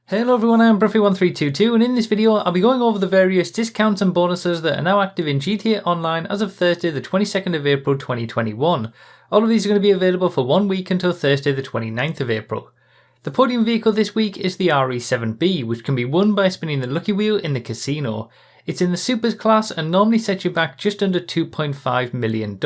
Hello everyone, I'm Bruffy1322 and in this video I'll be going over the various discounts and bonuses that are now active in GTA Online as of Thursday the 22nd of April 2021. All of these are going to be available for 1 week until Thursday the 29th of April. The podium vehicle this week is the RE7B, which can be won by spinning the lucky wheel in the casino. It's in the Supers class and normally sets you back just under $2.5 million.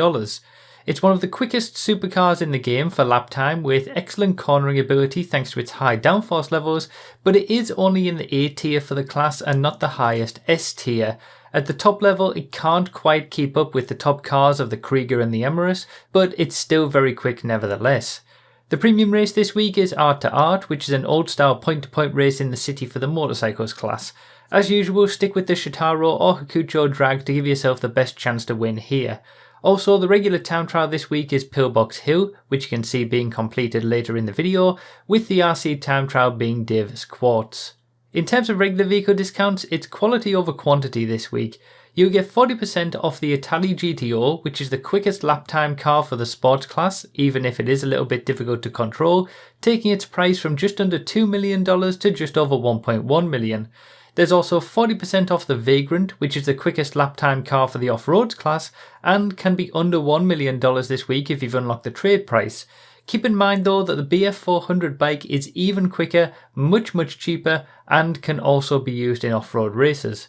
It's one of the quickest supercars in the game for lap time with excellent cornering ability thanks to its high downforce levels, but it is only in the A tier for the class and not the highest S tier. At the top level it can't quite keep up with the top cars of the Krieger and the Emirates, but it's still very quick nevertheless. The premium race this week is Art to Art, which is an old style point-to-point race in the city for the motorcycles class. As usual, stick with the Shitaro or Hakucho drag to give yourself the best chance to win here. Also, the regular town trial this week is Pillbox Hill, which you can see being completed later in the video, with the RC time trial being Davis Quartz. In terms of regular vehicle discounts, it's quality over quantity this week. You'll get 40% off the Italy GTO, which is the quickest lap time car for the sports class, even if it is a little bit difficult to control, taking its price from just under $2 million to just over $1.1 million. There's also 40% off the Vagrant, which is the quickest lap time car for the off-roads class and can be under $1 million this week if you've unlocked the trade price. Keep in mind though that the BF400 bike is even quicker, much cheaper and can also be used in off-road races.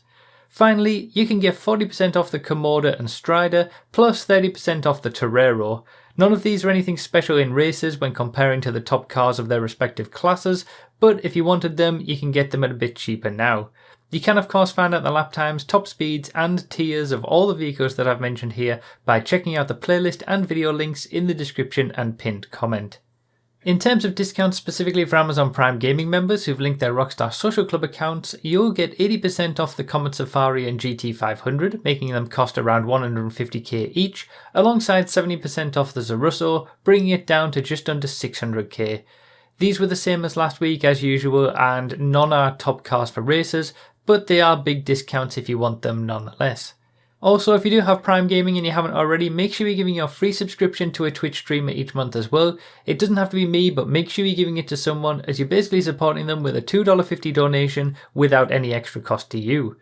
Finally, you can get 40% off the Komoda and Strider plus 30% off the Torero. None of these are anything special in races when comparing to the top cars of their respective classes, but if you wanted them, you can get them at a bit cheaper now. You can of course find out the lap times, top speeds and tiers of all the vehicles that I've mentioned here by checking out the playlist and video links in the description and pinned comment. In terms of discounts specifically for Amazon Prime Gaming members who've linked their Rockstar Social Club accounts, you'll get 80% off the Comet Safari and GT500, making them cost around $150k each, alongside 70% off the Zarusso, bringing it down to just under $600k. These were the same as last week as usual, and none are top cars for racers, but they are big discounts if you want them nonetheless. Also, if you do have Prime Gaming and you haven't already, make sure you're giving your free subscription to a Twitch streamer each month as well. It doesn't have to be me, but make sure you're giving it to someone as you're basically supporting them with a $2.50 donation without any extra cost to you.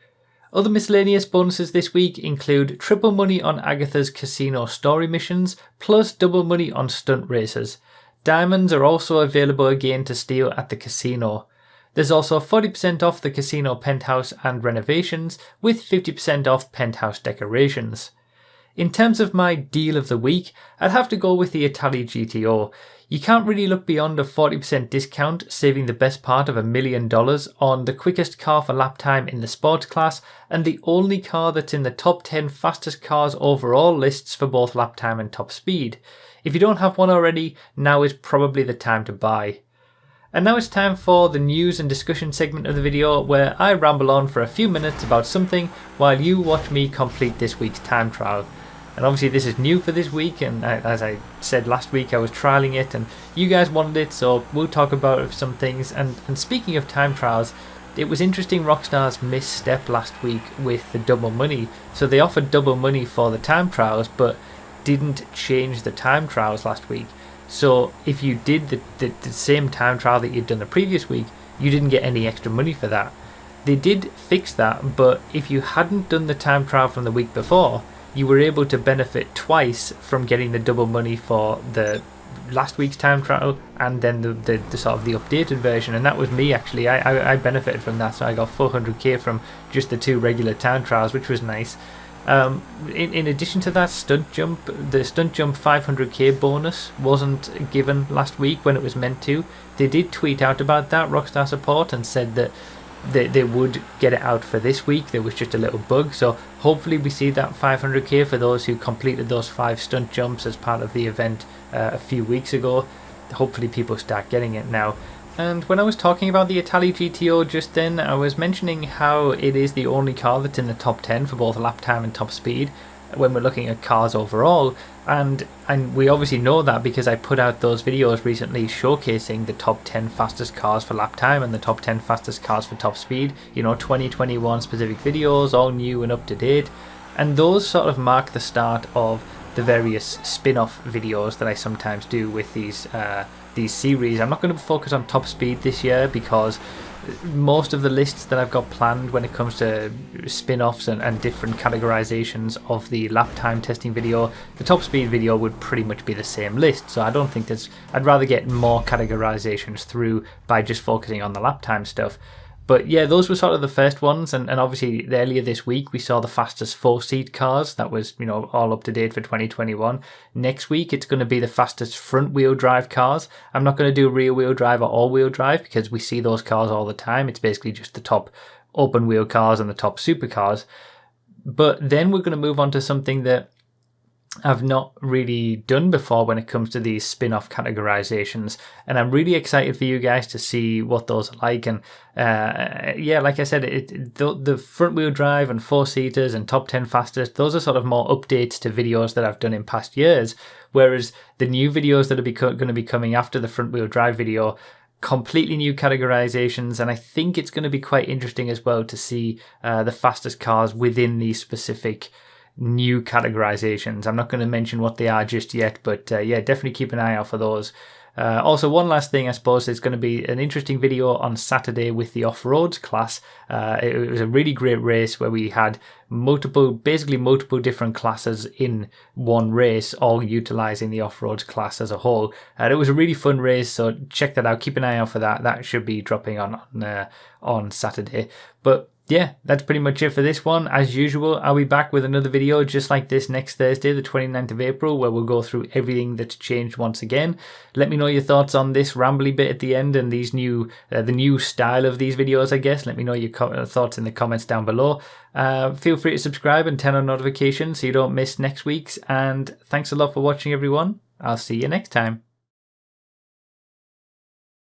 Other miscellaneous bonuses this week include triple money on Agatha's casino story missions, plus double money on stunt races. Diamonds are also available again to steal at the casino. There's also 40% off the casino penthouse and renovations, with 50% off penthouse decorations. In terms of my deal of the week, I'd have to go with the Italy GTO. You can't really look beyond a 40% discount, saving the best part of $1 million on the quickest car for lap time in the sports class, and the only car that's in the top 10 fastest cars overall lists for both lap time and top speed. If you don't have one already, now is probably the time to buy. And now it's time for the news and discussion segment of the video where I ramble on for a few minutes about something while you watch me complete this week's time trial. And obviously this is new for this week, and as I said last week I was trialing it and you guys wanted it, so we'll talk about some things. And speaking of time trials, it was interesting Rockstar's misstep last week with the double money. So they offered double money for the time trials but didn't change the time trials last week. So if you did the same time trial that you'd done the previous week, you didn't get any extra money for that. They did fix that, but if you hadn't done the time trial from the week before, you were able to benefit twice from getting the double money for the last week's time trial and then the sort of the updated version, and that was me actually. I benefited from that, so I got 400k from just the two regular time trials, which was nice. In addition to that, the stunt jump 500k bonus wasn't given last week when it was meant to. They did tweet out about that, Rockstar support, and said that they would get it out for this week. There was just a little bug, so hopefully we see that 500k for those who completed those 5 stunt jumps as part of the event a few weeks ago. Hopefully people start getting it now. And when I was talking about the Italy GTO just then, I was mentioning how it is the only car that's in the top 10 for both lap time and top speed when we're looking at cars overall, and we obviously know that because I put out those videos recently showcasing the top 10 fastest cars for lap time and the top 10 fastest cars for top speed, 2021 specific videos, all new and up to date, and those sort of mark the start of the various spin-off videos that I sometimes do with these these series. I'm not going to focus on top speed this year because most of the lists that I've got planned when it comes to spin-offs and different categorizations of the lap time testing video, the top speed video would pretty much be the same list. So I don't think I'd rather get more categorizations through by just focusing on the lap time stuff. But yeah, those were sort of the first ones, and obviously earlier this week we saw the fastest 4-seat cars. That was, all up to date for 2021. Next week it's going to be the fastest front-wheel drive cars. I'm not going to do rear-wheel drive or all-wheel drive because we see those cars all the time. It's basically just the top open-wheel cars and the top supercars. But then we're going to move on to something that I've not really done before when it comes to these spin-off categorizations, and I'm really excited for you guys to see what those are like. And yeah, like I said, the front-wheel drive and 4-seaters and top 10 fastest, those are sort of more updates to videos that I've done in past years, whereas the new videos that are going to be coming after the front-wheel drive video, completely new categorizations. And I think it's going to be quite interesting as well to see the fastest cars within these specific new categorizations. I'm not going to mention what they are just yet, but yeah, definitely keep an eye out for those. Also, one last thing, I suppose, there's going to be an interesting video on Saturday with the off-road class. It was a really great race where we had basically multiple different classes in one race, all utilizing the off-road class as a whole. It was a really fun race, so check that out. Keep an eye out for that. That should be dropping on Saturday. But yeah, that's pretty much it for this one. As usual, I'll be back with another video just like this next Thursday, the 29th of April, where we'll go through everything that's changed once again. Let me know your thoughts on this rambly bit at the end and these the new style of these videos, I guess. Let me know your thoughts in the comments down below. Feel free to subscribe and turn on notifications so you don't miss next week's. And thanks a lot for watching, everyone. I'll see you next time.